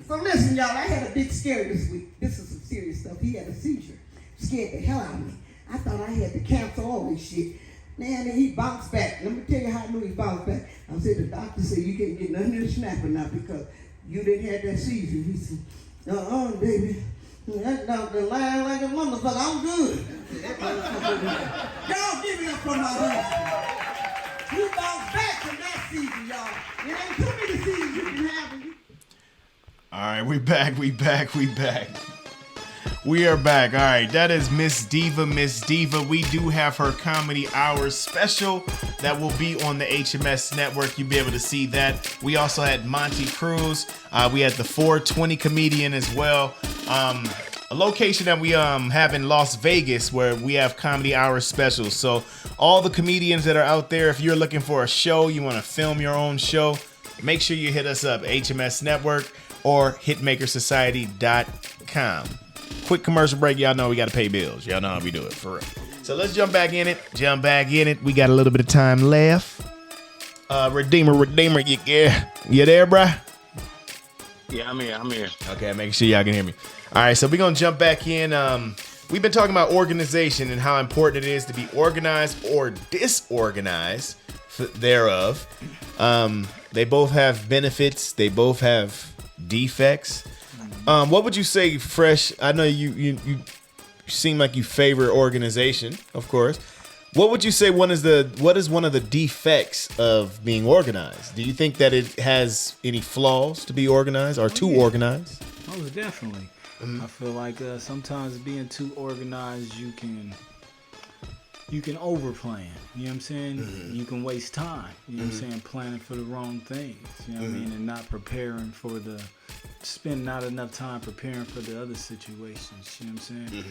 So listen, y'all, I had a big scare this week. This is some serious stuff. He had a seizure. Scared the hell out of me. I thought I had to cancel all this shit. Man, and he bounced back. Let me tell you how I knew he bounced back. I said, the doctor said you can't get nothing in the snapper now because you didn't have that seizure. He said, baby. That doctor lying like a motherfucker. I'm good. Y'all give me up for my husband. You bounced back from that seizure, y'all. It ain't too many seizures you can have. All right, we back. We are back. All right, that is Miss Diva. We do have her Comedy Hours special that will be on the HMS network. You'll be able to see that. We also had Monty Cruz. We had the 420 comedian as well. A location that we have in Las Vegas where we have Comedy Hours specials. So all the comedians that are out there, if you're looking for a show, you want to film your own show, make sure you hit us up, HMS Network or hitmakersociety.com. Quick commercial break. Y'all know we got to pay bills. Y'all know how we do it, for real. So let's jump back in it. We got a little bit of time left. Redeemer, you there, bruh? Yeah, I'm here. Okay, making sure y'all can hear me. All right, so we're going to jump back in. We've been talking about organization and how important it is to be organized or disorganized thereof. They both have benefits. They both have defects. What would you say, Fresh? I know you seem like you favor organization, of course. What would you say what is one of the defects of being organized? Do you think that it has any flaws to be organized or too organized? Oh, definitely. I feel like sometimes being too organized, you can overplan. You know what I'm saying? You can waste time. You know what I'm saying? Planning for the wrong things. You know what I mean? And not preparing for spend not enough time preparing for the other situations. You know what I'm saying?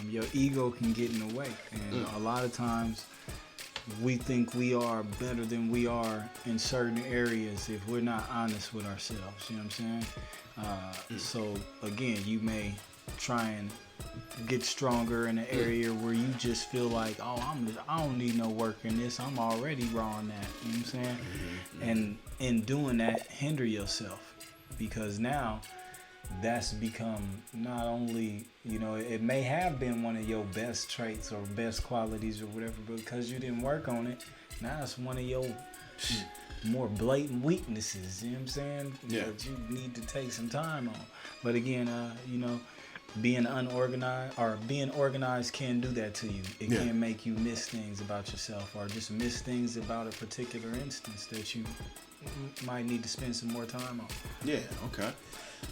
Your ego can get in the way. And a lot of times we think we are better than we are in certain areas if we're not honest with ourselves. You know what I'm saying? So again, you may try and get stronger in an area where you just feel like, I don't need no work in this. I'm already raw in that. You know what I'm saying? And in doing that, hinder yourself. Because now that's become not only, it may have been one of your best traits or best qualities or whatever, but because you didn't work on it, now it's one of your more blatant weaknesses, you know what I'm saying? Yeah. That you need to take some time on. But again, being unorganized or being organized can do that to you. It can make you miss things about yourself or just miss things about a particular instance that you might need to spend some more time on. Yeah, okay.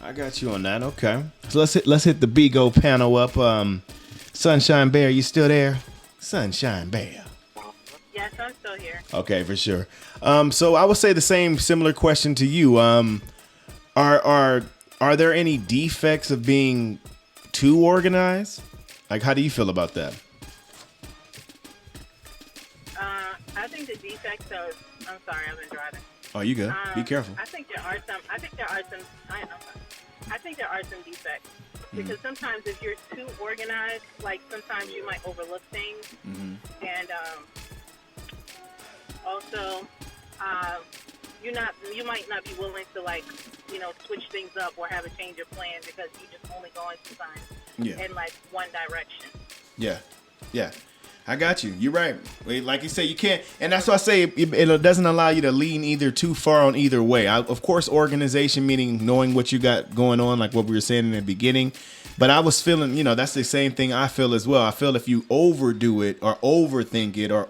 I got you on that. Okay. So let's hit the Bigo panel up. Sunshine Bear, you still there? Sunshine Bear. Yes, I'm still here. Okay, for sure. So I would say the similar question to you. Are there any defects of being too organized? Like, how do you feel about that? I think the defects of. I'm sorry, I've been driving. Oh, you good? Be careful. I think there are some defects because sometimes if you're too organized, like sometimes you might overlook things, and also you might not be willing to switch things up or have a change of plan because you just only going sometimes in like one direction. Yeah. I got you. You're right. Like you say, you can't, and that's why I say it doesn't allow you to lean either too far on either way. Of course, organization, meaning knowing what you got going on, like what we were saying in the beginning. But I was feeling, that's the same thing I feel as well. I feel if you overdo it or overthink it or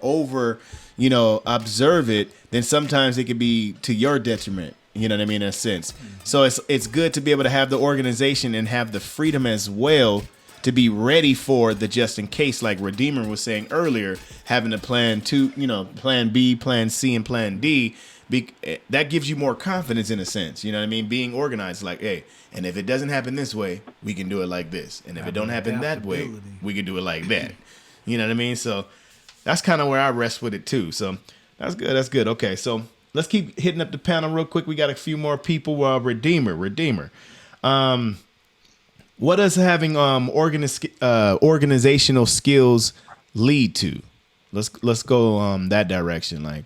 observe it, then sometimes it could be to your detriment. You know what I mean? In a sense. So it's good to be able to have the organization and have the freedom as well to be ready for the just in case, like Redeemer was saying earlier, having a plan plan B, plan C, and plan D. That gives you more confidence in a sense. You know what I mean? Being organized, like, hey, and if it doesn't happen this way, we can do it like this. And if it don't happen that way, we can do it like that. You know what I mean? So that's kind of where I rest with it too. So that's good. That's good. Okay, so let's keep hitting up the panel real quick. We got a few more people. Redeemer. What does having organizational skills lead to? Let's go that direction. Like,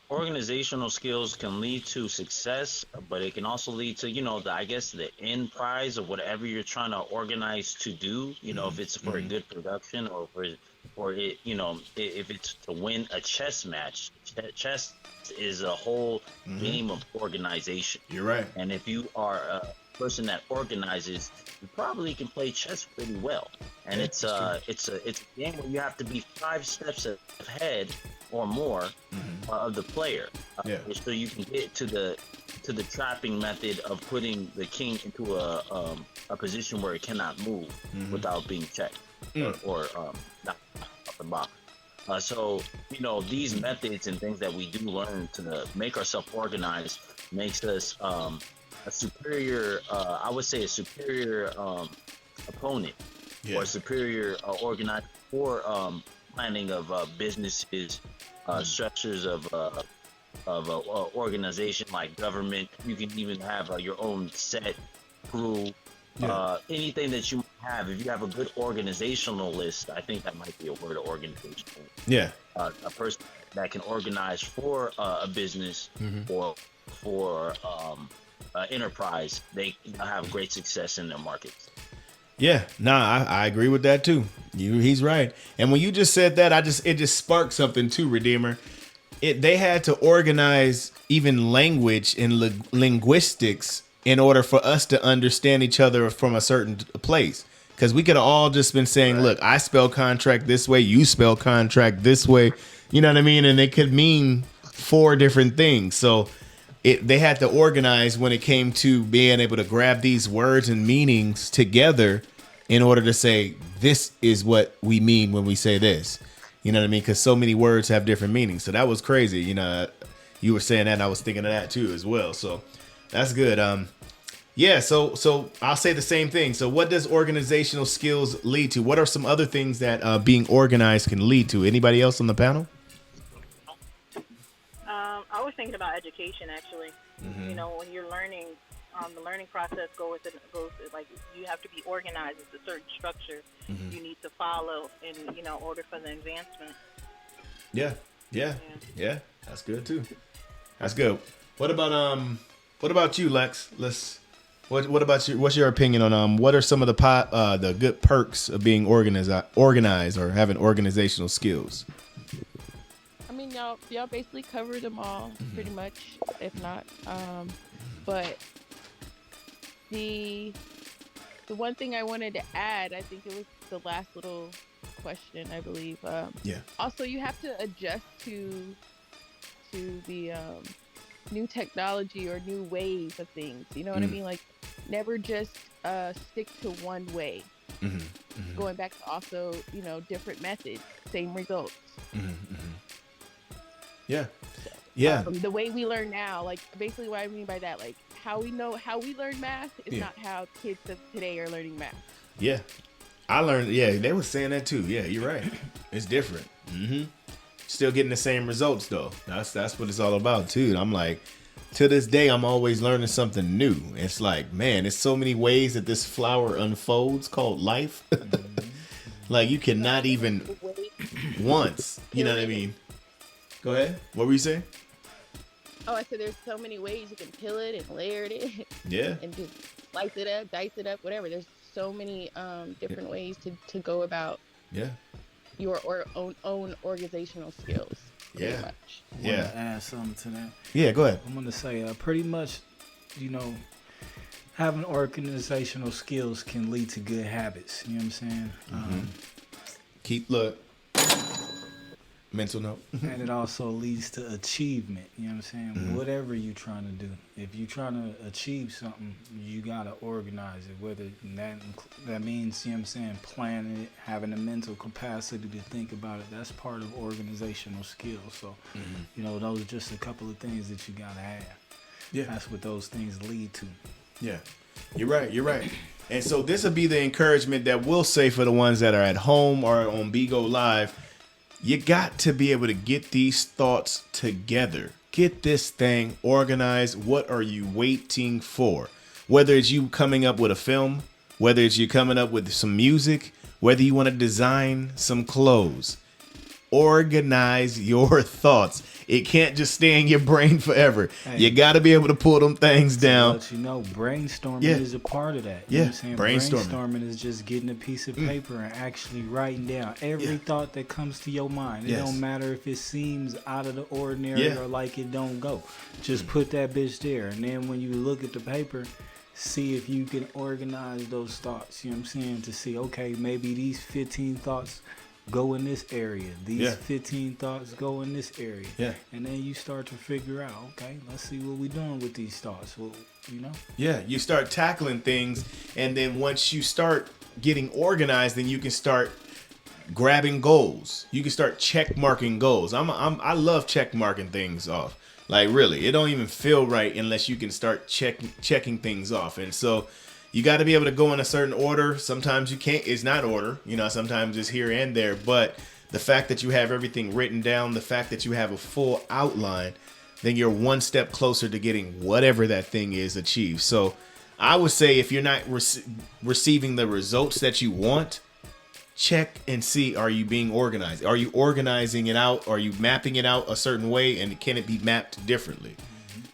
organizational skills can lead to success, but it can also lead to the end prize of whatever you're trying to organize to do. If it's for a good production or if it's to win a chess match. Chess is a whole game of organization. You're right. And if you are a person that organizes, you probably can play chess pretty well. And it's a game where you have to be 5 steps ahead or more of the player, so you can get to the trapping method of putting the king into a position where it cannot move without being checked or not off the box. So these methods and things that we do learn to make ourselves organized makes us a superior, I would say a superior opponent or a superior organizer for planning of businesses, structures of organization like government. You can even have your own set, crew, anything that you have. If you have a good organizational list, I think that might be a word of organization. Yeah. A person that can organize for a business or for enterprise, they have great success in their markets. Yeah, I agree with that too. He's right. And when you just said that, it just sparked something too, Redeemer. They had to organize even language and linguistics in order for us to understand each other from a certain place. Because we could have all just been saying, look, I spell contract this way, you spell contract this way. You know what I mean? And it could mean 4 different things. So they had to organize when it came to being able to grab these words and meanings together in order to say, this is what we mean when we say this. You know what I mean? Because so many words have different meanings. So that was crazy. You were saying that and I was thinking of that too as well. So that's good. So I'll say the same thing. So what does organizational skills lead to? What are some other things that being organized can lead to? Anybody else on the panel? I was thinking about education, actually. When you're learning, the learning process goes like you have to be organized. It's a certain structure you need to follow in order for the advancement. Yeah. That's good too. That's good. What about you, Lex? What about you? What's your opinion on what are some of the good perks of being organized or having organizational skills? I mean, y'all basically covered them all pretty much, if not. But the one thing I wanted to add, I think it was the last little question, I believe. Also, you have to adjust to the new technology or new ways of things. You know what I mean? Like, never just stick to one way. Going back to also, different methods, same results. The way we learn now, like basically what I mean by that, like how we learn math is not how kids of today are learning math. Yeah. I learned, they were saying that too. Yeah, you're right. It's different. Still getting the same results though. That's what it's all about too. And I'm like, to this day, I'm always learning something new. It's like, man, there's so many ways that this flower unfolds called life. Like you cannot even once, you know what I mean? Go ahead. What were you saying? Oh, I said there's so many ways you can peel it and layer it. Yeah. And just slice it up, dice it up, whatever. There's so many different ways to go about your own organizational skills. Pretty Yeah. much. I want to add something to that. Yeah, go ahead. I'm going to say pretty much, you know, having organizational skills can lead to good habits. You know what I'm saying? Look. Mental note. And it also leads to achievement. You know what I'm saying? Whatever you're trying to do. If you're trying to achieve something, you got to organize it. Whether that means, you know what I'm saying, planning it, having the mental capacity to think about it. That's part of organizational skills. So, you know, those are just a couple of things that you got to have. Yeah. That's what those things lead to. Yeah. You're right. And so this will be the encouragement that we'll say for the ones that are at home or on BGO Live. You got to be able to get these thoughts together. Get this thing organized. What are you waiting for? Whether it's you coming up with a film, whether it's you coming up with some music, whether you want to design some clothes. Organize your thoughts. It can't just stay in your brain forever. Hey, you got to be able to pull them things down. Let you know, brainstorming is a part of that. You know what I'm saying? Brainstorming is just getting a piece of paper and actually writing down every thought that comes to your mind. It don't matter if it seems out of the ordinary or like it don't go. Just put that bitch there. And then when you look at the paper, see if you can organize those thoughts. You know what I'm saying? To see, okay, maybe these 15 thoughts go in this area. These 15 thoughts go in this area. Yeah. And then you start to figure out, okay, let's see what we're doing with these thoughts. Well, you know? Yeah. You start tackling things, and then once you start getting organized, then you can start grabbing goals. You can start check marking goals. I love check marking things off. Like, really, it don't even feel right unless you can start checking things off. And so you got to be able to go in a certain order. Sometimes you can't. It's not order. You know, sometimes it's here and there. But the fact that you have everything written down, the fact that you have a full outline, then you're one step closer to getting whatever that thing is achieved. So I would say if you're not receiving the results that you want, check and see, are you being organized? Are you organizing it out? Are you mapping it out a certain way? And can it be mapped differently?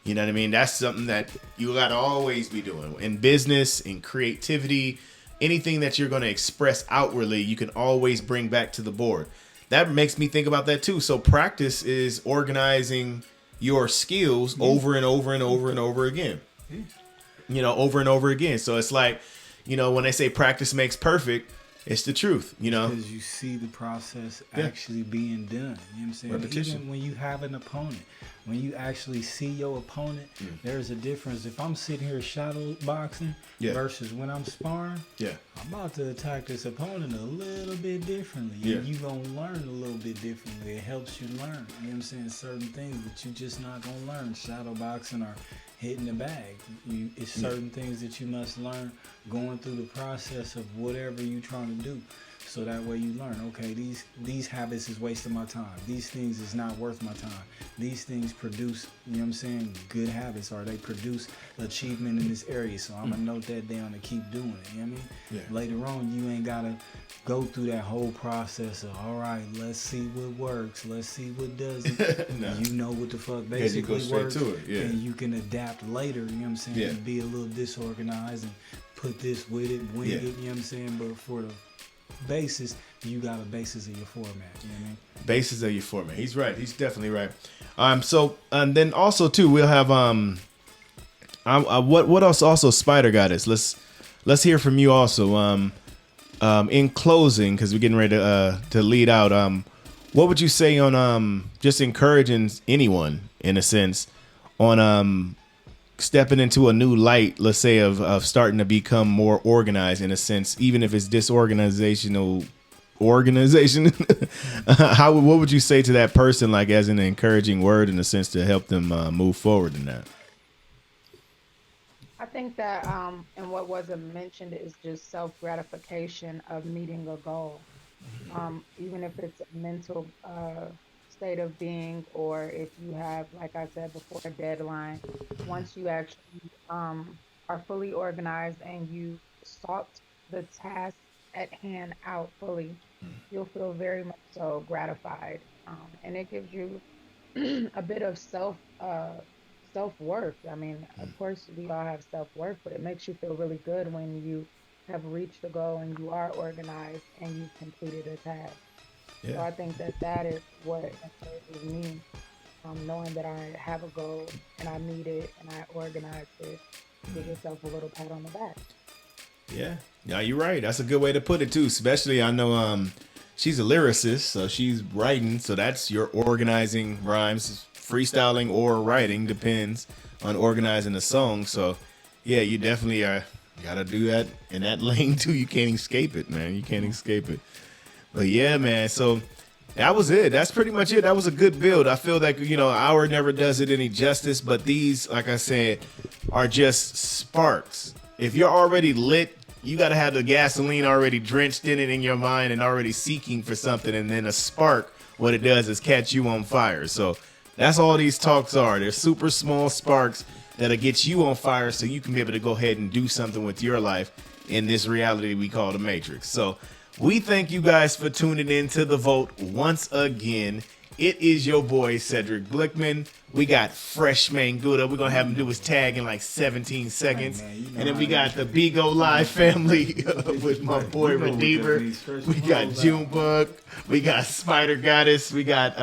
You know what I mean? That's something that you got to always be doing. In business, in creativity, anything that you're going to express outwardly, you can always bring back to the board. That makes me think about that too. So practice is organizing your skills over and over and over and over again. You know, over and over again. So it's like, you know, when they say practice makes perfect, it's the truth, you know. Because you see the process actually being done. You know what I'm saying? Repetition. Even when you have an opponent, when you actually see your opponent, there's a difference. If I'm sitting here shadow boxing versus when I'm sparring, I'm about to attack this opponent a little bit differently. And you're going to learn a little bit differently. It helps you learn. You know what I'm saying? Certain things that you just not going to learn. Shadow boxing or hitting the bag. It's certain things that you must learn going through the process of whatever you're trying to do. So that way you learn, okay, these habits is wasting my time. These things is not worth my time. These things produce, you know what I'm saying, good habits, or they produce achievement in this area. So I'm going to note that down and keep doing it. You know what I mean? Yeah. Later on, you ain't got to go through that whole process of, all right, let's see what works. Let's see what doesn't. No. You know what the fuck basically you go works. straight to it. And you can adapt later, you know what I'm saying, and be a little disorganized and put this with it, wing it, you know what I'm saying? But for the basis, you got a basis of your format. You know what I mean? Basis of your format. He's right. He's definitely right. So and then also too, we'll have what else? Also, Spider got us. Let's hear from you also. In closing, because we're getting ready to lead out. What would you say on just encouraging anyone in a sense on stepping into a new light, let's say, of starting to become more organized in a sense, even if it's disorganizational organization? What would you say to that person, like as an encouraging word in a sense to help them move forward in that? I think that, and what wasn't mentioned is just self-gratification of meeting a goal. Even if it's a mental state of being, or if you have, like I said before, a deadline, once you actually are fully organized and you sought the task at hand out fully, you'll feel very much so gratified. And it gives you a bit of self-worth. I mean, of course, we all have self-worth, but it makes you feel really good when you have reached the goal and you are organized and you've completed a task. Yeah. So I think that is what encourages me, knowing that I have a goal and I meet it and I organize it. Give yourself a little pat on the back. Yeah, you're right. That's a good way to put it too. Especially, I know she's a lyricist, so she's writing. So that's your organizing rhymes, freestyling or writing depends on organizing a song. So yeah, you definitely gotta do that in that lane too. You can't escape it, man. You can't escape it. But yeah, man. So that was it. That's pretty much it. That was a good build. I feel like, Hour never does it any justice, but these, like I said, are just sparks. If you're already lit, you got to have the gasoline already drenched in it in your mind and already seeking for something. And then a spark, what it does is catch you on fire. So that's all these talks are. They're super small sparks that'll get you on fire so you can be able to go ahead and do something with your life in this reality we call the Matrix. So we thank you guys for tuning in to The Vote once again. It is your boy, Cedric Blickman. We got Freshmayne Gouda. We're going to have him do his tag in like 17 seconds. And then we got the Bigo Live family with my boy Redeemer. We got Junebug. We got Spider Goddess. We got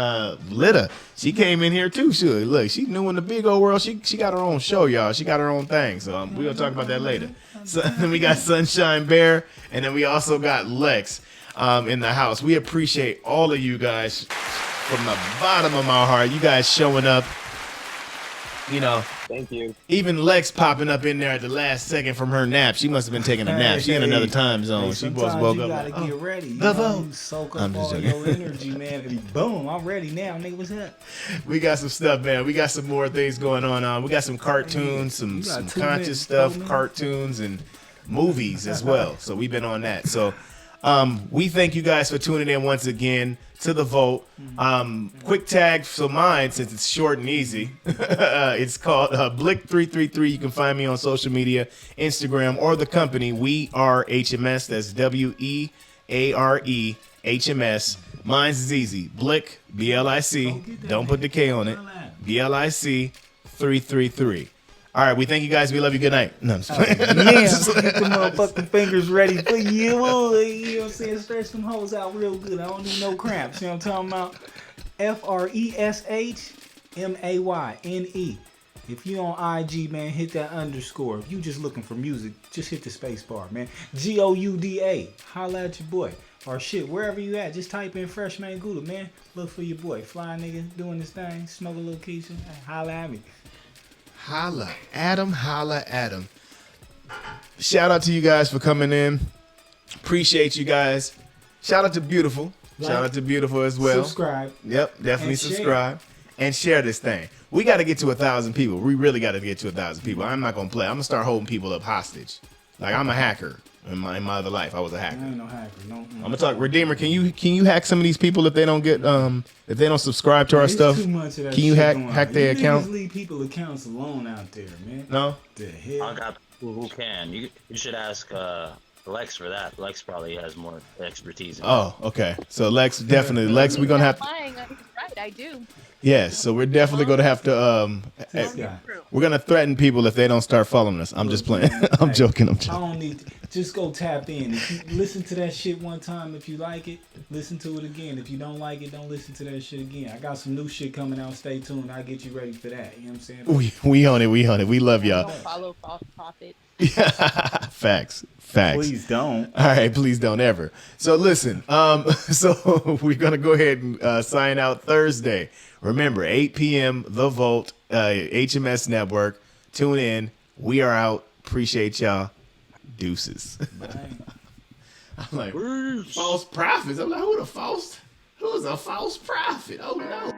Lita. She came in here too. Look, she's new in the Bigo world. She got her own show, y'all. She got her own thing. So we're going to talk about that later. So then we got Sunshine Bear. And then we also got Lex in the house. We appreciate all of you guys from the bottom of my heart. You guys showing up. Thank you. Even Lex popping up in there at the last second from her nap. She must have been taking a nap. She in another time zone. She was woke up. Gotta get ready. The Vote. Soak up all your energy, man. And boom, I'm ready now, nigga. What's up? We got some stuff, man. We got some more things going on. We got some cartoons, some conscious stuff, cartoons, and movies as well. So we've been on that. So we thank you guys for tuning in once again to The Vote. Quick tag for mine, since it's short and easy. It's called Blic333. You can find me on social media, Instagram, or the company. We are HMS. That's WEARE HMS. Mine's is easy. Blic, BLIC. Don't put the K on it. BLIC 333. All right, we thank you guys. We love you. Good night. No, I'm just playing. Get the motherfucking fingers ready for you. You know what I'm saying? Stretch them hoes out real good. I don't need no cramps. You know what I'm talking about? FRESHMAYNE. If you on IG, man, hit that underscore. If you just looking for music, just hit the space bar, man. GOUDA. Holla at your boy. Or shit, wherever you at, just type in Freshmayne Gouda, man. Look for your boy. Fly nigga doing this thing. Smoke a little Keisha. Holla at me. Holla at him, holla at him. Shout out to you guys for coming in. Appreciate you guys. Shout out to Beautiful. Shout out to Beautiful as well. Subscribe. Yep, definitely subscribe. And share this thing. We got to get to 1,000 people. We really got to get to 1,000 people. I'm not going to play. I'm going to start holding people up hostage. Like, I'm a hacker. In my other life, I was a hacker. I ain't no hacker. No. I'm gonna talk. Redeemer, can you hack some of these people if they don't get if they don't subscribe to our stuff? Too much of that can you shit hack their account? Leave people accounts alone out there, man. No. The hell? I got people who can. You should ask Lex for that. Lex probably has more expertise. Okay. So Lex, definitely. Lex, we're gonna have. Right, I do. Yes, so we're definitely gonna have to. We're gonna threaten people if they don't start following us. I'm just playing. I'm joking. I don't need to, just go tap in. If you listen to that shit one time, if you like it, listen to it again. If you don't like it, don't listen to that shit again. I got some new shit coming out. Stay tuned. I'll get you ready for that. You know what I'm saying? We on it. We love y'all. Don't follow false prophets. Facts. Please don't. All right, please don't ever. So listen, so we're gonna go ahead and sign out Thursday. Remember, 8 p.m. The Vote, HMS Network. Tune in. We are out. Appreciate y'all. Deuces. I'm like, false prophets. I'm like, who's a false prophet? Oh no.